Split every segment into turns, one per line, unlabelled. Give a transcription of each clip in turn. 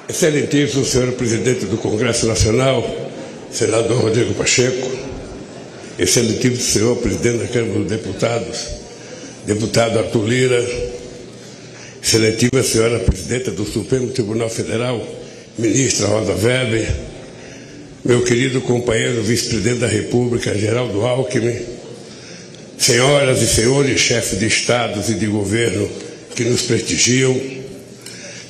Excelentíssimo senhor presidente do Congresso Nacional, senador Rodrigo Pacheco, excelentíssimo senhor presidente da Câmara dos Deputados, deputado Arthur Lira, excelentíssima senhora presidenta do Supremo Tribunal Federal, ministra Rosa Weber, meu querido companheiro vice-presidente da República, Geraldo Alckmin, senhoras e senhores chefes de estados e de governo que nos prestigiam,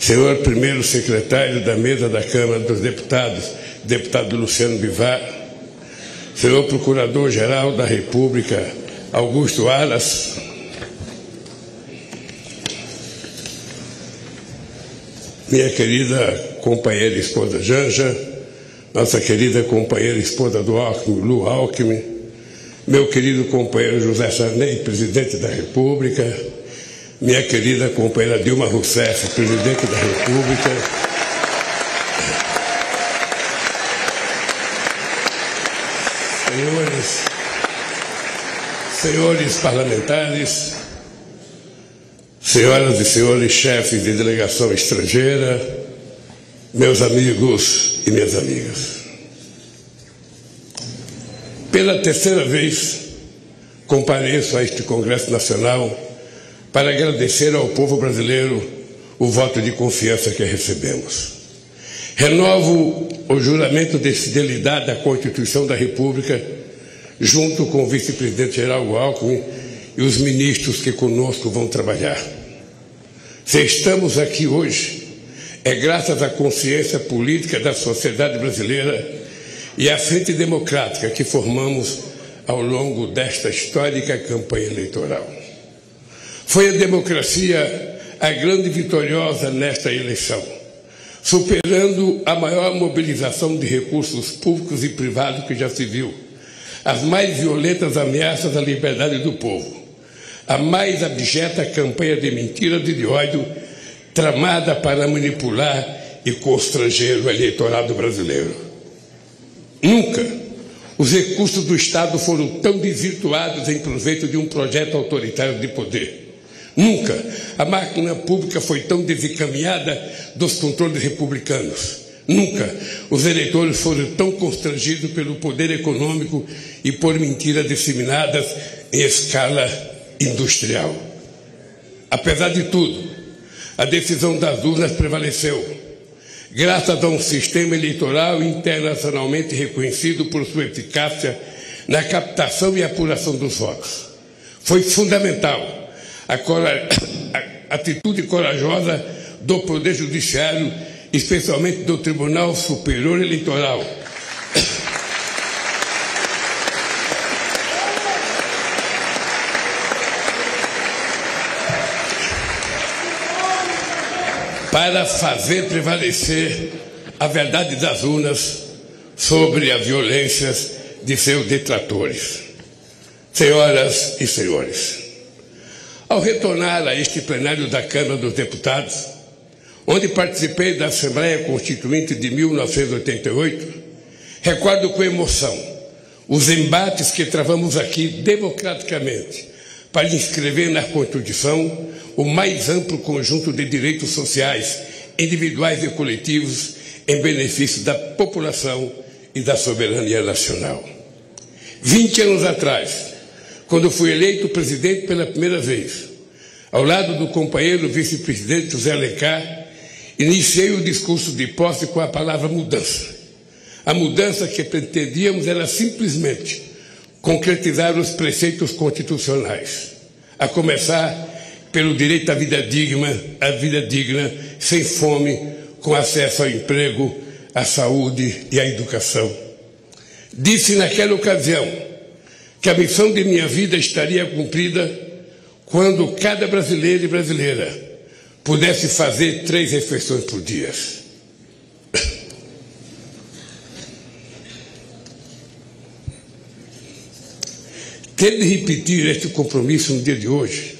senhor primeiro secretário da mesa da Câmara dos Deputados, deputado Luciano Bivar, senhor procurador-geral da República, Augusto Aras, minha querida companheira esposa Janja, nossa querida companheira esposa do Alckmin, Lu Alckmin, meu querido companheiro José Sarney, presidente da República, minha querida companheira Dilma Rousseff, presidente da República, senhores parlamentares, senhoras e senhores chefes de delegação estrangeira, meus amigos e minhas amigas. Pela terceira vez, compareço a este Congresso Nacional para agradecer ao povo brasileiro o voto de confiança que recebemos. Renovo o juramento de fidelidade à Constituição da República, junto com o vice-presidente Geraldo Alckmin e os ministros que conosco vão trabalhar. Se estamos aqui hoje, é graças à consciência política da sociedade brasileira e à frente democrática que formamos ao longo desta histórica campanha eleitoral. Foi a democracia a grande vitoriosa nesta eleição, superando a maior mobilização de recursos públicos e privados que já se viu, as mais violentas ameaças à liberdade do povo, a mais abjeta campanha de mentiras e de ódio tramada para manipular e constranger o eleitorado brasileiro. Nunca os recursos do Estado foram tão desvirtuados em proveito de um projeto autoritário de poder. Nunca a máquina pública foi tão desencaminhada dos controles republicanos. Nunca os eleitores foram tão constrangidos pelo poder econômico e por mentiras disseminadas em escala industrial. Apesar de tudo, a decisão das urnas prevaleceu, graças a um sistema eleitoral internacionalmente reconhecido por sua eficácia na captação e apuração dos votos. Foi fundamental a atitude corajosa do Poder Judiciário, especialmente do Tribunal Superior Eleitoral, para fazer prevalecer a verdade das urnas sobre as violências de seus detratores. Senhoras e senhores, ao retornar a este plenário da Câmara dos Deputados, onde participei da Assembleia Constituinte de 1988, recordo com emoção os embates que travamos aqui democraticamente para inscrever na Constituição o mais amplo conjunto de direitos sociais, individuais e coletivos, em benefício da população e da soberania nacional. 20 anos atrás, quando fui eleito presidente pela primeira vez, ao lado do companheiro vice-presidente José Alencar, iniciei o discurso de posse com a palavra mudança. A mudança que pretendíamos era simplesmente concretizar os preceitos constitucionais, a começar pelo direito à vida digna, sem fome, com acesso ao emprego, à saúde e à educação. Disse naquela ocasião que a missão de minha vida estaria cumprida quando cada brasileiro e brasileira pudesse fazer 3 refeições por dia. Ter de repetir este compromisso no dia de hoje,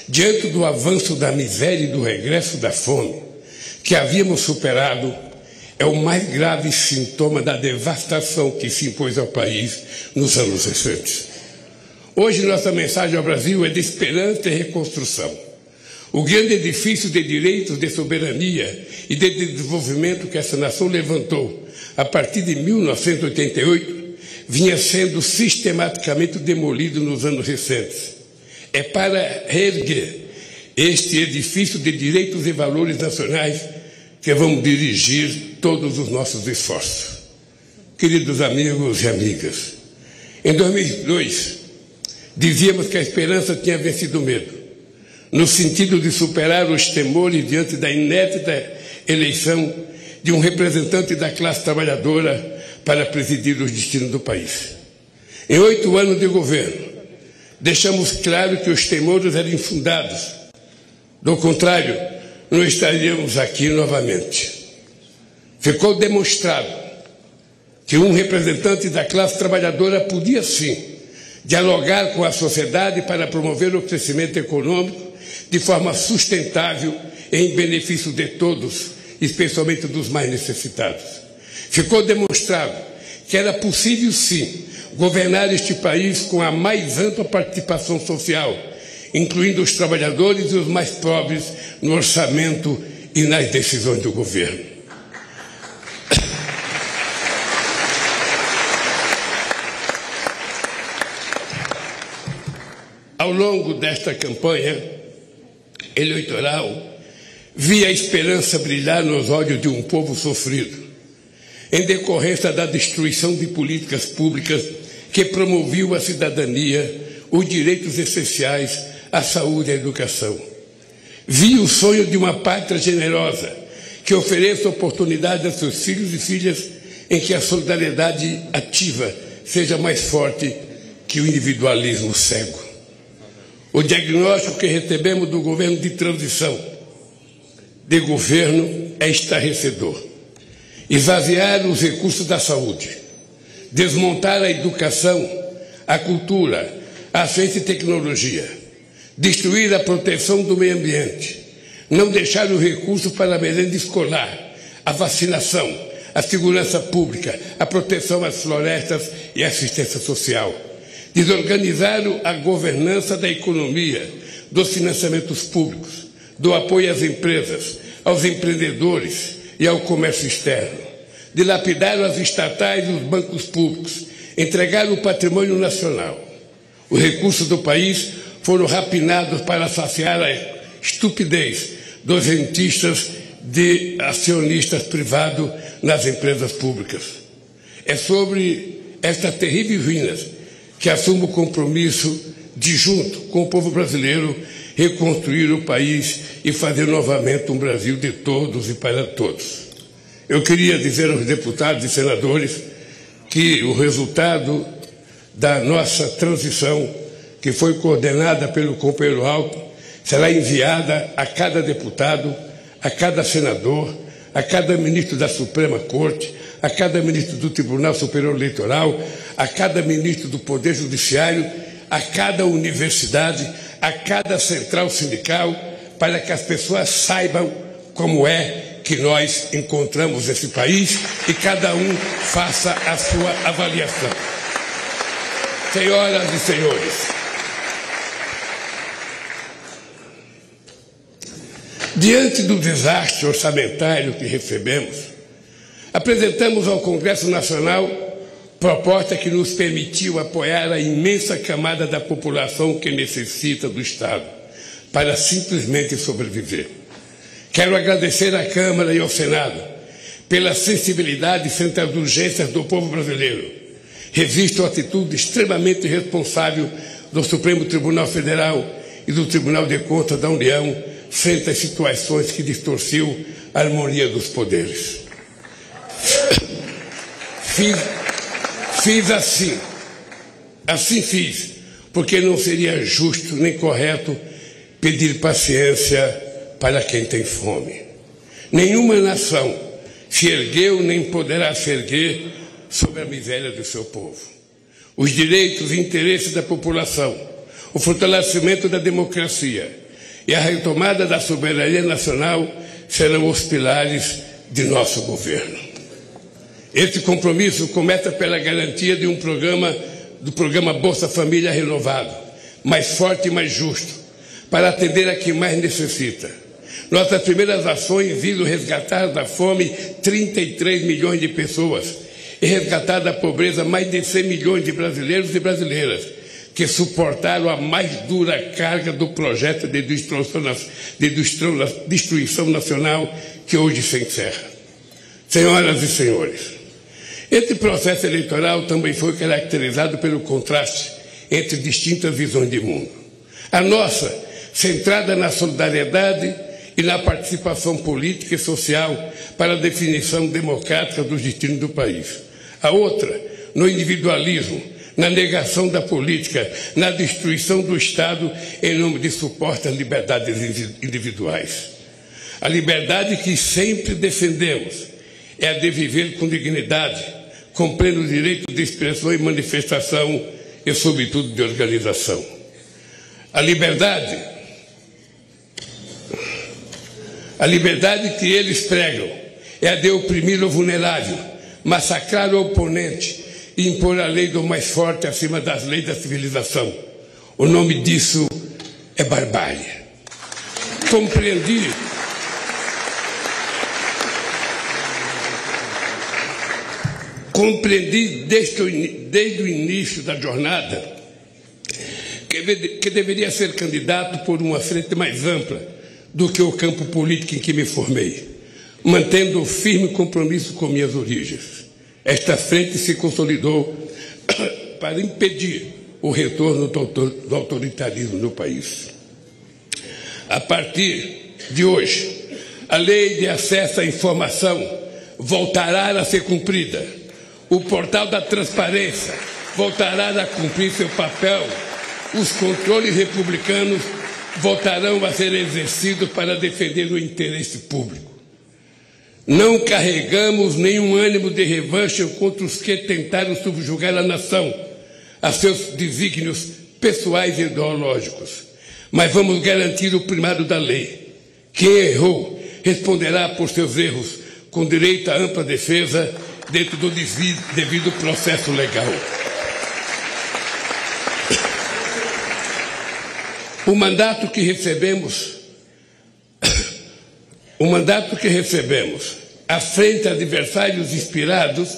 diante do avanço da miséria e do regresso da fome que havíamos superado, é o mais grave sintoma da devastação que se impôs ao país nos anos recentes. Hoje, nossa mensagem ao Brasil é de esperança e reconstrução. O grande edifício de direitos, de soberania e de desenvolvimento que essa nação levantou a partir de 1988 vinha sendo sistematicamente demolido nos anos recentes. É para reerguer este edifício de direitos e valores nacionais que vamos dirigir todos os nossos esforços. Queridos amigos e amigas, em 2002, dizíamos que a esperança tinha vencido o medo, no sentido de superar os temores diante da inédita eleição de um representante da classe trabalhadora para presidir os destinos do país. Em 8 anos de governo, deixamos claro que os temores eram infundados. Do contrário, não estaríamos aqui novamente. Ficou demonstrado que um representante da classe trabalhadora podia, sim, dialogar com a sociedade para promover o crescimento econômico de forma sustentável em benefício de todos, especialmente dos mais necessitados. Ficou demonstrado que era possível, sim, governar este país com a mais ampla participação social, incluindo os trabalhadores e os mais pobres no orçamento e nas decisões do governo. Ao longo desta campanha eleitoral, vi a esperança brilhar nos olhos de um povo sofrido, em decorrência da destruição de políticas públicas que promoviam a cidadania, os direitos essenciais, a saúde e a educação. Vi o sonho de uma pátria generosa, que ofereça oportunidade a seus filhos e filhas em que a solidariedade ativa seja mais forte que o individualismo cego. O diagnóstico que recebemos do governo de transição, de governo, é estarrecedor. Esvaziar os recursos da saúde, desmontar a educação, a cultura, a ciência e tecnologia, destruir a proteção do meio ambiente, não deixar os recursos para a merenda escolar, a vacinação, a segurança pública, a proteção às florestas e a assistência social, desorganizar a governança da economia, dos financiamentos públicos, do apoio às empresas, aos empreendedores e ao comércio externo, dilapidar as estatais e os bancos públicos, entregar o patrimônio nacional. Os recursos do país foram rapinados para saciar a estupidez dos rentistas de acionistas privados nas empresas públicas. É sobre estas terríveis ruínas que assumo o compromisso de, junto com o povo brasileiro, reconstruir o país e fazer novamente um Brasil de todos e para todos. Eu queria dizer aos deputados e senadores que o resultado da nossa transição, que foi coordenada pelo companheiro Alckmin, será enviada a cada deputado, a cada senador, a cada ministro da Suprema Corte, a cada ministro do Tribunal Superior Eleitoral, a cada ministro do Poder Judiciário, a cada universidade, a cada central sindical, para que as pessoas saibam como é que nós encontramos esse país e cada um faça a sua avaliação. Senhoras e senhores, diante do desastre orçamentário que recebemos, apresentamos ao Congresso Nacional proposta que nos permitiu apoiar a imensa camada da população que necessita do Estado para simplesmente sobreviver. Quero agradecer à Câmara e ao Senado pela sensibilidade frente às urgências do povo brasileiro. Revisto a atitude extremamente responsável do Supremo Tribunal Federal e do Tribunal de Contas da União frente às situações que distorciam a harmonia dos poderes. Fiz assim fiz, porque não seria justo nem correto pedir paciência para quem tem fome. Nenhuma nação se ergueu nem poderá se erguer sobre a miséria do seu povo. Os direitos e interesses da população, o fortalecimento da democracia e a retomada da soberania nacional serão os pilares de nosso governo. Esse compromisso começa pela garantia de do programa Bolsa Família renovado, mais forte e mais justo, para atender a quem mais necessita. Nossas primeiras ações visam resgatar da fome 33 milhões de pessoas e resgatar da pobreza mais de 100 milhões de brasileiros e brasileiras que suportaram a mais dura carga do projeto de destruição nacional que hoje se encerra. Senhoras e senhores, esse processo eleitoral também foi caracterizado pelo contraste entre distintas visões de mundo. A nossa, centrada na solidariedade e na participação política e social para a definição democrática dos destinos do país. A outra, no individualismo, na negação da política, na destruição do Estado em nome de supostas liberdades individuais. A liberdade que sempre defendemos é a de viver com dignidade, com pleno direito de expressão e manifestação e, sobretudo, de organização. A liberdade que eles pregam é a de oprimir o vulnerável, massacrar o oponente e impor a lei do mais forte acima das leis da civilização. O nome disso é barbárie. Compreendi desde o início da jornada que deveria ser candidato por uma frente mais ampla do que o campo político em que me formei, mantendo o firme compromisso com minhas origens. Esta frente se consolidou para impedir o retorno do autoritarismo no país. A partir de hoje, a lei de acesso à informação voltará a ser cumprida. O portal da transparência voltará a cumprir seu papel. Os controles republicanos voltarão a ser exercidos para defender o interesse público. Não carregamos nenhum ânimo de revanche contra os que tentaram subjugar a nação a seus desígnios pessoais e ideológicos, mas vamos garantir o primado da lei. Quem errou responderá por seus erros com direito à ampla defesa dentro do devido processo legal. O mandato que recebemos à frente a adversários inspirados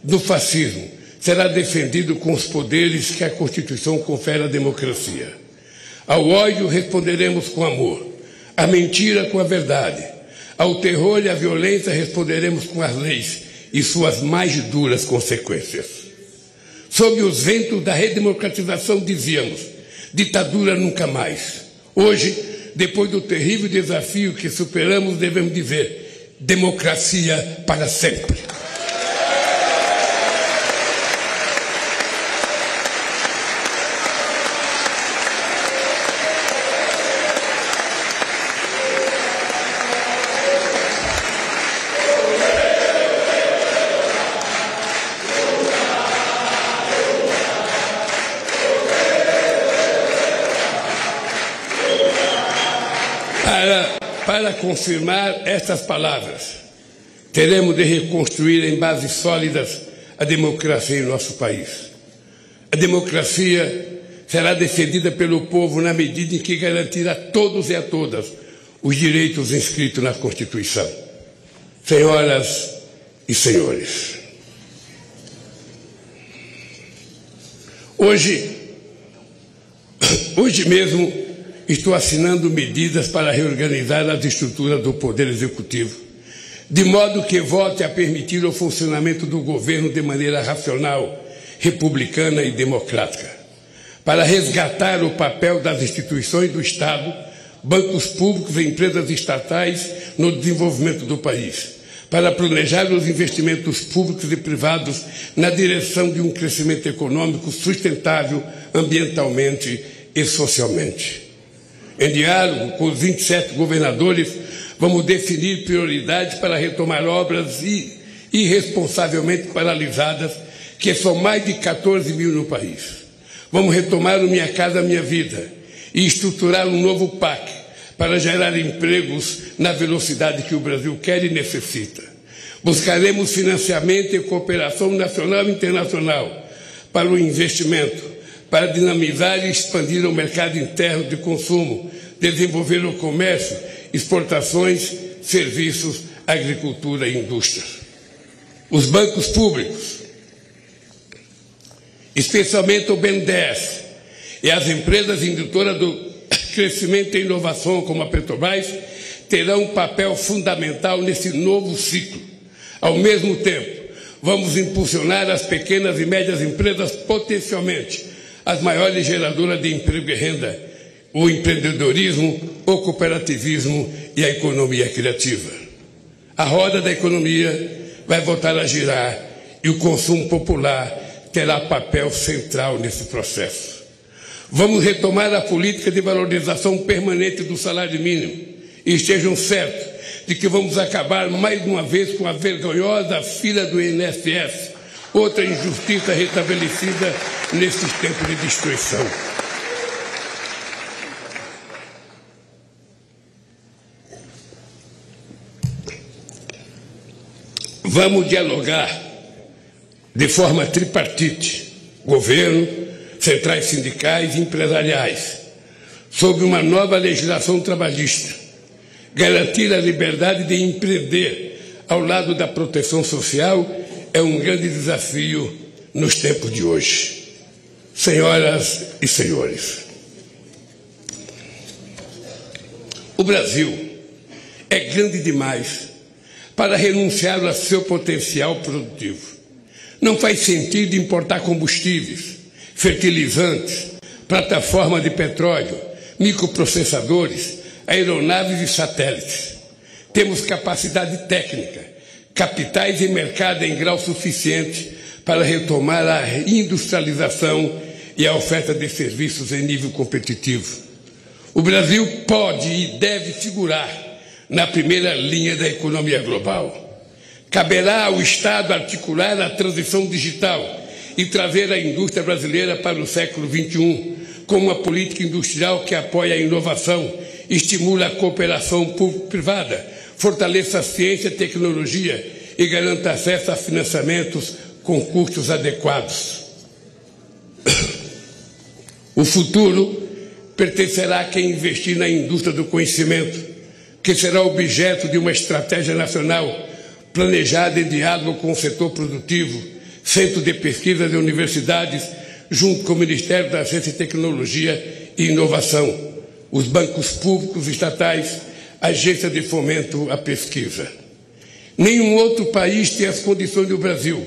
no fascismo será defendido com os poderes que a Constituição confere à democracia. Ao ódio responderemos com amor, à mentira com a verdade, ao terror e à violência responderemos com as leis e suas mais duras consequências. Sob os ventos da redemocratização dizíamos: ditadura nunca mais. Hoje, depois do terrível desafio que superamos, devemos dizer: democracia para sempre. Para confirmar estas palavras, teremos de reconstruir em bases sólidas a democracia em nosso país. A democracia será defendida pelo povo na medida em que garantir a todos e a todas os direitos inscritos na Constituição. Senhoras e senhores, hoje mesmo estou assinando medidas para reorganizar as estruturas do Poder Executivo, de modo que volte a permitir o funcionamento do governo de maneira racional, republicana e democrática, para resgatar o papel das instituições do Estado, bancos públicos e empresas estatais no desenvolvimento do país, para planejar os investimentos públicos e privados na direção de um crescimento econômico sustentável ambientalmente e socialmente. Em diálogo com os 27 governadores, vamos definir prioridades para retomar obras irresponsavelmente paralisadas, que são mais de 14 mil no país. Vamos retomar o Minha Casa Minha Vida e estruturar um novo PAC para gerar empregos na velocidade que o Brasil quer e necessita. Buscaremos financiamento e cooperação nacional e internacional para o investimento, para dinamizar e expandir o mercado interno de consumo, desenvolver o comércio, exportações, serviços, agricultura e indústria. Os bancos públicos, especialmente o BNDES, e as empresas indutoras do crescimento e inovação, como a Petrobras, terão um papel fundamental nesse novo ciclo. Ao mesmo tempo, vamos impulsionar as pequenas e médias empresas, potencialmente as maiores geradoras de emprego e renda, o empreendedorismo, o cooperativismo e a economia criativa. A roda da economia vai voltar a girar e o consumo popular terá papel central nesse processo. Vamos retomar a política de valorização permanente do salário mínimo e estejam certos de que vamos acabar mais uma vez com a vergonhosa fila do INSS, outra injustiça restabelecida nesses tempos de destruição. Vamos dialogar de forma tripartite, governo, centrais sindicais e empresariais, sobre uma nova legislação trabalhista, garantir a liberdade de empreender ao lado da proteção social é um grande desafio nos tempos de hoje. Senhoras e senhores, o Brasil é grande demais para renunciar ao seu potencial produtivo. Não faz sentido importar combustíveis, fertilizantes, plataforma de petróleo, microprocessadores, aeronaves e satélites. Temos capacidade técnica, capitais e mercado em grau suficiente para retomar a industrialização e a oferta de serviços em nível competitivo. O Brasil pode e deve figurar na primeira linha da economia global. Caberá ao Estado articular a transição digital e trazer a indústria brasileira para o século XXI, com uma política industrial que apoia a inovação, estimula a cooperação público-privada, fortaleça a ciência e tecnologia e garanta acesso a financiamentos com custos adequados. O futuro pertencerá a quem investir na indústria do conhecimento, que será objeto de uma estratégia nacional planejada em diálogo com o setor produtivo, centro de pesquisa de universidades, junto com o Ministério da Ciência e Tecnologia e Inovação, os bancos públicos estatais, agência de fomento à pesquisa. Nenhum outro país tem as condições do Brasil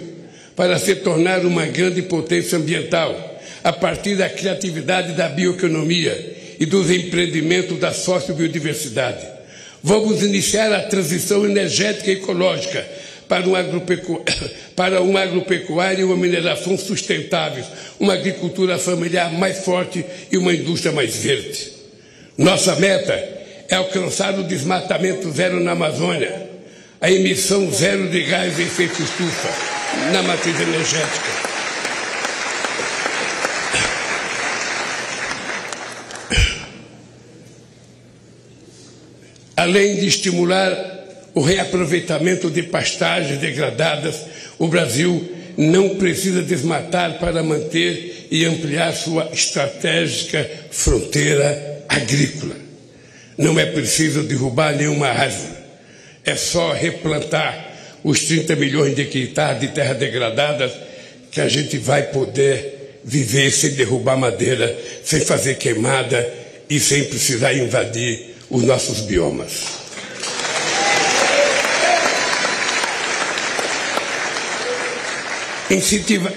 para se tornar uma grande potência ambiental, a partir da criatividade da bioeconomia e dos empreendimentos da sociobiodiversidade. Vamos iniciar a transição energética e ecológica para uma agropecuária e uma mineração sustentáveis, uma agricultura familiar mais forte e uma indústria mais verde. Nossa meta é alcançar o desmatamento zero na Amazônia, a emissão zero de gás de efeito estufa na matriz energética. Além de estimular o reaproveitamento de pastagens degradadas, o Brasil não precisa desmatar para manter e ampliar sua estratégica fronteira agrícola. Não é preciso derrubar nenhuma árvore. É só replantar os 30 milhões de hectares de terra degradadas que a gente vai poder viver sem derrubar madeira, sem fazer queimada e sem precisar invadir os nossos biomas.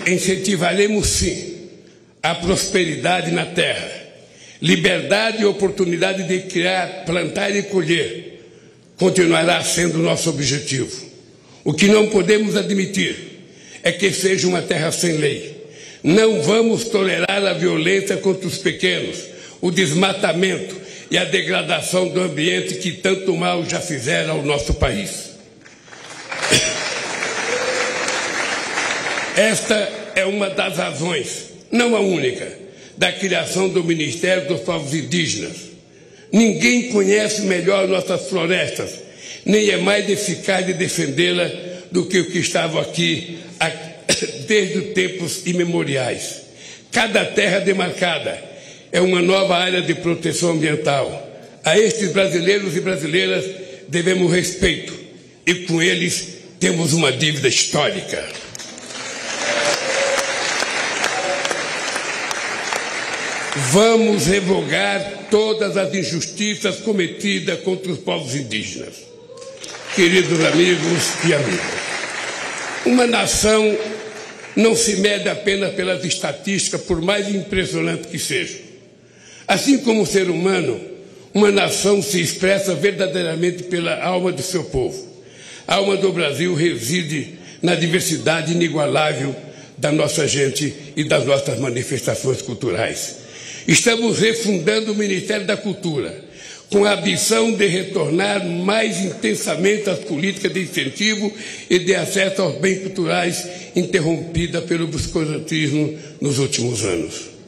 Incentivaremos, sim, a prosperidade na terra, liberdade e oportunidade de criar, plantar e colher continuará sendo nosso objetivo. O que não podemos admitir é que seja uma terra sem lei. Não vamos tolerar a violência contra os pequenos, o desmatamento e a degradação do ambiente que tanto mal já fizeram ao nosso país. Esta é uma das razões, não a única, da criação do Ministério dos Povos Indígenas. Ninguém conhece melhor nossas florestas, nem é mais eficaz de defendê-la do que o que estava aqui desde tempos imemoriais. Cada terra demarcada é uma nova área de proteção ambiental. A estes brasileiros e brasileiras devemos respeito e com eles temos uma dívida histórica. Vamos revogar todas as injustiças cometidas contra os povos indígenas. Queridos amigos e amigas, uma nação não se mede apenas pelas estatísticas, por mais impressionante que seja. Assim como o ser humano, uma nação se expressa verdadeiramente pela alma do seu povo. A alma do Brasil reside na diversidade inigualável da nossa gente e das nossas manifestações culturais. Estamos refundando o Ministério da Cultura, com a ambição de retornar mais intensamente às políticas de incentivo e de acesso aos bens culturais interrompida pelo obscurantismo nos últimos anos.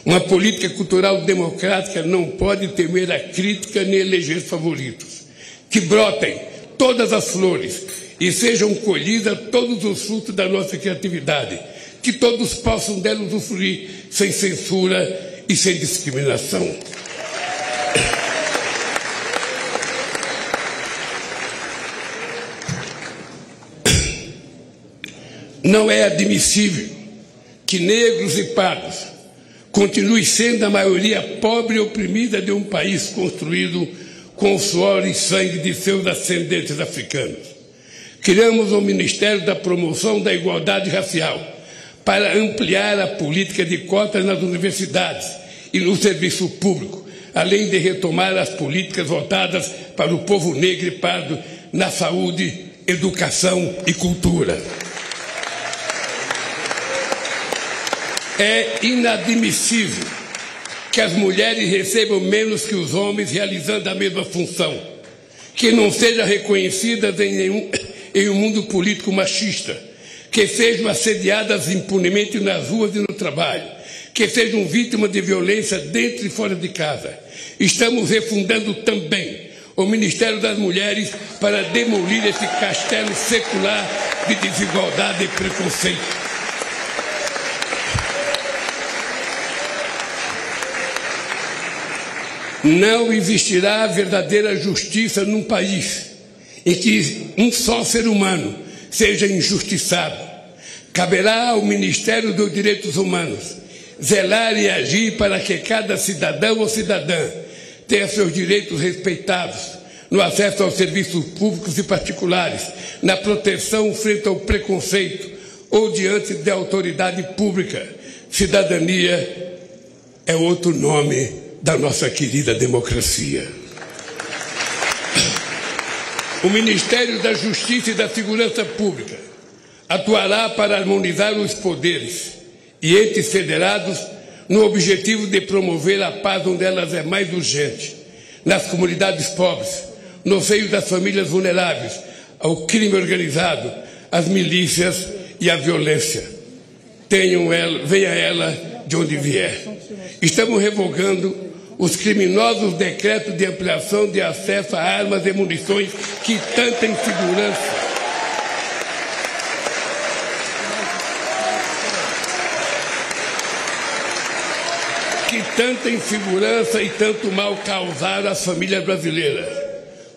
Uma política cultural democrática não pode temer a crítica nem eleger favoritos. Que brotem todas as flores e sejam colhidas todos os frutos da nossa criatividade. Que todos possam dela usufruir sem censura e sem discriminação. Não é admissível que negros e pardos continuem sendo a maioria pobre e oprimida de um país construído com o suor e sangue de seus ascendentes africanos. Criamos o Ministério da Promoção da Igualdade Racial para ampliar a política de cotas nas universidades e no serviço público, além de retomar as políticas voltadas para o povo negro e pardo na saúde, educação e cultura. É inadmissível que as mulheres recebam menos que os homens realizando a mesma função, que não sejam reconhecidas em um mundo político machista, que sejam assediadas impunemente nas ruas e no trabalho, que sejam vítimas de violência dentro e fora de casa. Estamos refundando também o Ministério das Mulheres para demolir esse castelo secular de desigualdade e preconceito. Não existirá verdadeira justiça num país em que um só ser humano seja injustiçado. Caberá ao Ministério dos Direitos Humanos zelar e agir para que cada cidadão ou cidadã tenha seus direitos respeitados no acesso aos serviços públicos e particulares, na proteção frente ao preconceito ou diante da autoridade pública. Cidadania é outro nome da nossa querida democracia. O Ministério da Justiça e da Segurança Pública atuará para harmonizar os poderes e entes federados no objetivo de promover a paz onde elas é mais urgente, nas comunidades pobres, no seio das famílias vulneráveis, ao crime organizado, às milícias e à violência. Venha ela de onde vier. Estamos revogando os criminosos decretos de ampliação de acesso a armas e munições que tanta insegurança e tanto mal causaram às famílias brasileiras.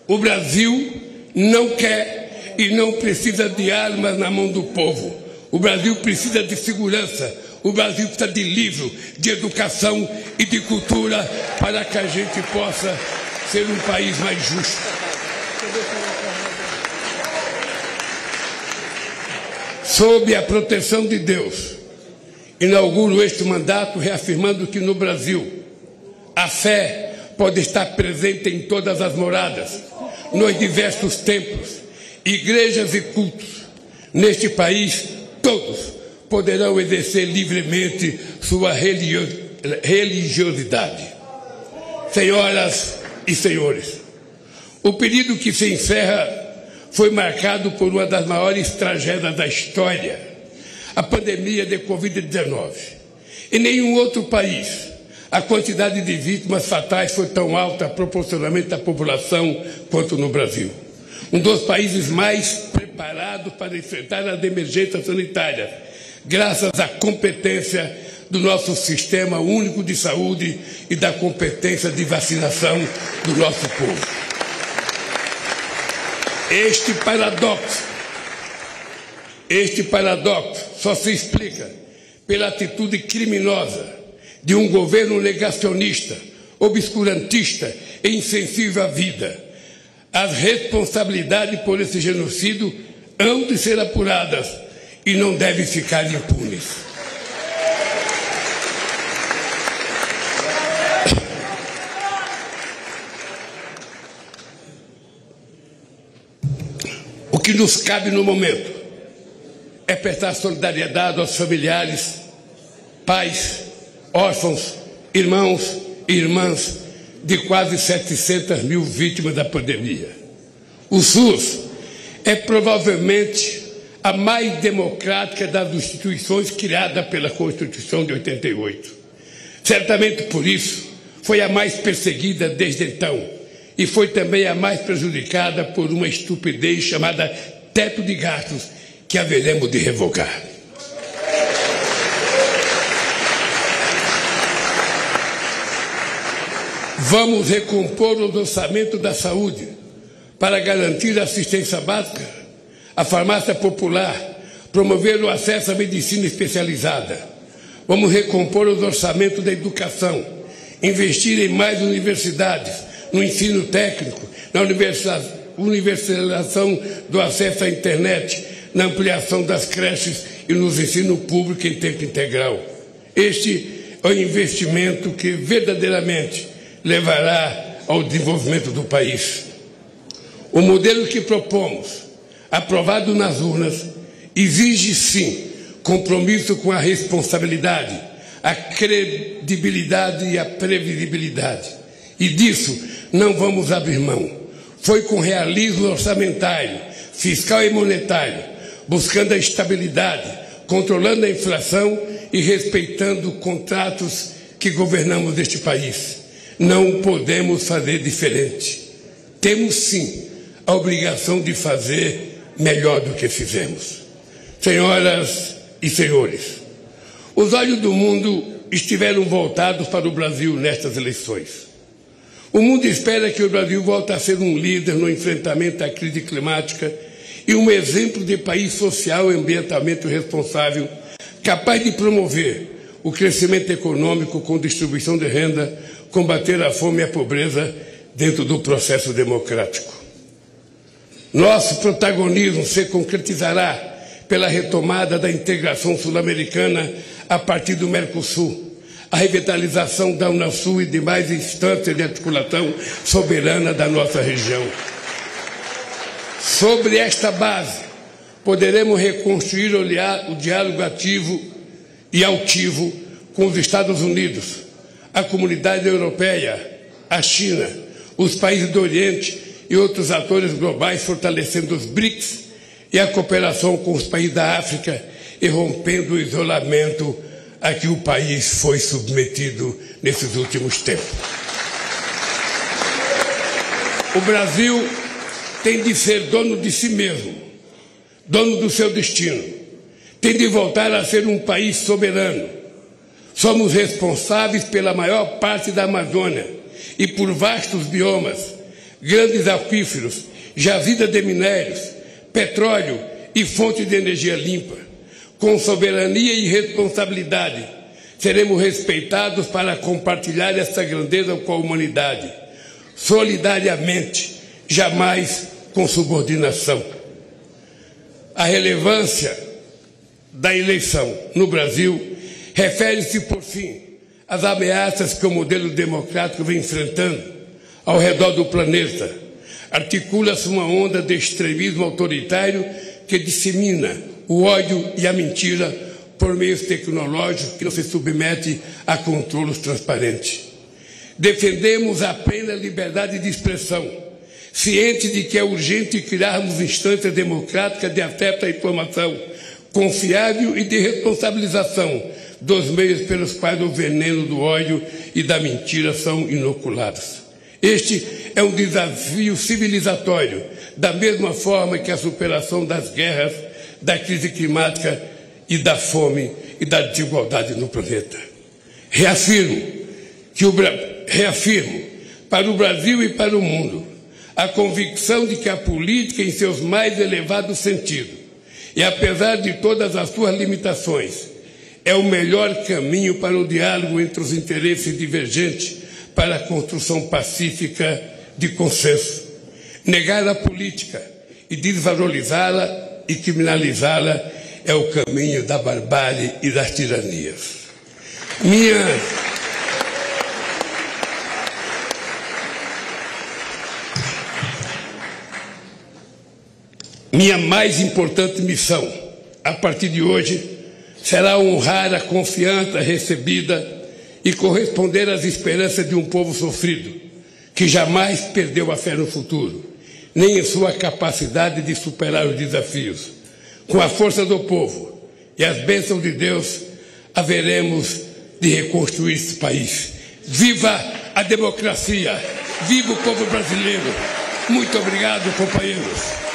O Brasil não quer e não precisa de armas na mão do povo. O Brasil precisa de segurança. O Brasil precisa de livro, de educação e de cultura para que a gente possa ser um país mais justo. Sob a proteção de Deus, inauguro este mandato reafirmando que no Brasil a fé pode estar presente em todas as moradas, nos diversos templos, igrejas e cultos. Neste país, todos poderão exercer livremente sua religiosidade. Senhoras e senhores, o período que se encerra foi marcado por uma das maiores tragédias da história, a pandemia de Covid-19. Em nenhum outro país a quantidade de vítimas fatais foi tão alta proporcionalmente à população quanto no Brasil. Um dos países mais preparados para enfrentar as emergências sanitárias, graças à competência, do nosso sistema único de saúde e da competência de vacinação do nosso povo. Este paradoxo só se explica pela atitude criminosa de um governo negacionista, obscurantista e insensível à vida. As responsabilidades por esse genocídio hão de ser apuradas e não devem ficar impunes. O que nos cabe no momento é prestar solidariedade aos familiares, pais, órfãos, irmãos e irmãs de quase 700 mil vítimas da pandemia. O SUS é provavelmente a mais democrática das instituições criada pela Constituição de 88. Certamente por isso foi a mais perseguida desde então e foi também a mais prejudicada por uma estupidez chamada teto de gastos que haveremos de revogar. Vamos recompor os orçamentos da saúde para garantir a assistência básica, a farmácia popular, promover o acesso à medicina especializada. Vamos recompor os orçamentos da educação, investir em mais universidades, no ensino técnico, na universalização do acesso à internet, na ampliação das creches e nos ensino público em tempo integral. Este é o investimento que verdadeiramente levará ao desenvolvimento do país. O modelo que propomos, aprovado nas urnas, exige sim compromisso com a responsabilidade, a credibilidade e a previsibilidade. E disso não vamos abrir mão. Foi com realismo orçamentário, fiscal e monetário, buscando a estabilidade, controlando a inflação e respeitando contratos que governamos este país. Não podemos fazer diferente. Temos sim a obrigação de fazer melhor do que fizemos. Senhoras e senhores, os olhos do mundo estiveram voltados para o Brasil nestas eleições. O mundo espera que o Brasil volte a ser um líder no enfrentamento à crise climática e um exemplo de país social e ambientalmente responsável, capaz de promover o crescimento econômico com distribuição de renda, combater a fome e a pobreza dentro do processo democrático. Nosso protagonismo se concretizará pela retomada da integração sul-americana a partir do Mercosul, a revitalização da Unasul e demais instâncias de articulação soberana da nossa região. Sobre esta base, poderemos reconstruir o diálogo ativo e altivo com os Estados Unidos, a comunidade europeia, a China, os países do Oriente e outros atores globais, fortalecendo os BRICS e a cooperação com os países da África e rompendo o isolamento a que o país foi submetido nesses últimos tempos. O Brasil tem de ser dono de si mesmo, dono do seu destino, tem de voltar a ser um país soberano. Somos responsáveis pela maior parte da Amazônia e por vastos biomas, grandes aquíferos, jazida de minérios, petróleo e fontes de energia limpa. Com soberania e responsabilidade, seremos respeitados para compartilhar essa grandeza com a humanidade, solidariamente, jamais com subordinação. A relevância da eleição no Brasil refere-se, por fim, às ameaças que o modelo democrático vem enfrentando ao redor do planeta. Articula-se uma onda de extremismo autoritário que dissemina o ódio e a mentira por meios tecnológicos que não se submete a controles transparentes. Defendemos a plena liberdade de expressão, cientes de que é urgente criarmos instâncias democráticas de acesso à informação confiável e de responsabilização dos meios pelos quais o veneno do ódio e da mentira são inoculados. Este é um desafio civilizatório, da mesma forma que a superação das guerras, da crise climática e da fome e da desigualdade no planeta. Reafirmo para o Brasil e para o mundo a convicção de que a política, em seus mais elevados sentidos, e apesar de todas as suas limitações, é o melhor caminho para o diálogo entre os interesses divergentes para a construção pacífica de consenso. Negar a política e desvalorizá-la e criminalizá-la é o caminho da barbárie e das tiranias. Minha mais importante missão, a partir de hoje, será honrar a confiança recebida e corresponder às esperanças de um povo sofrido, que jamais perdeu a fé no futuro, nem em sua capacidade de superar os desafios. Com a força do povo e as bênçãos de Deus, haveremos de reconstruir esse país. Viva a democracia! Viva o povo brasileiro! Muito obrigado, companheiros!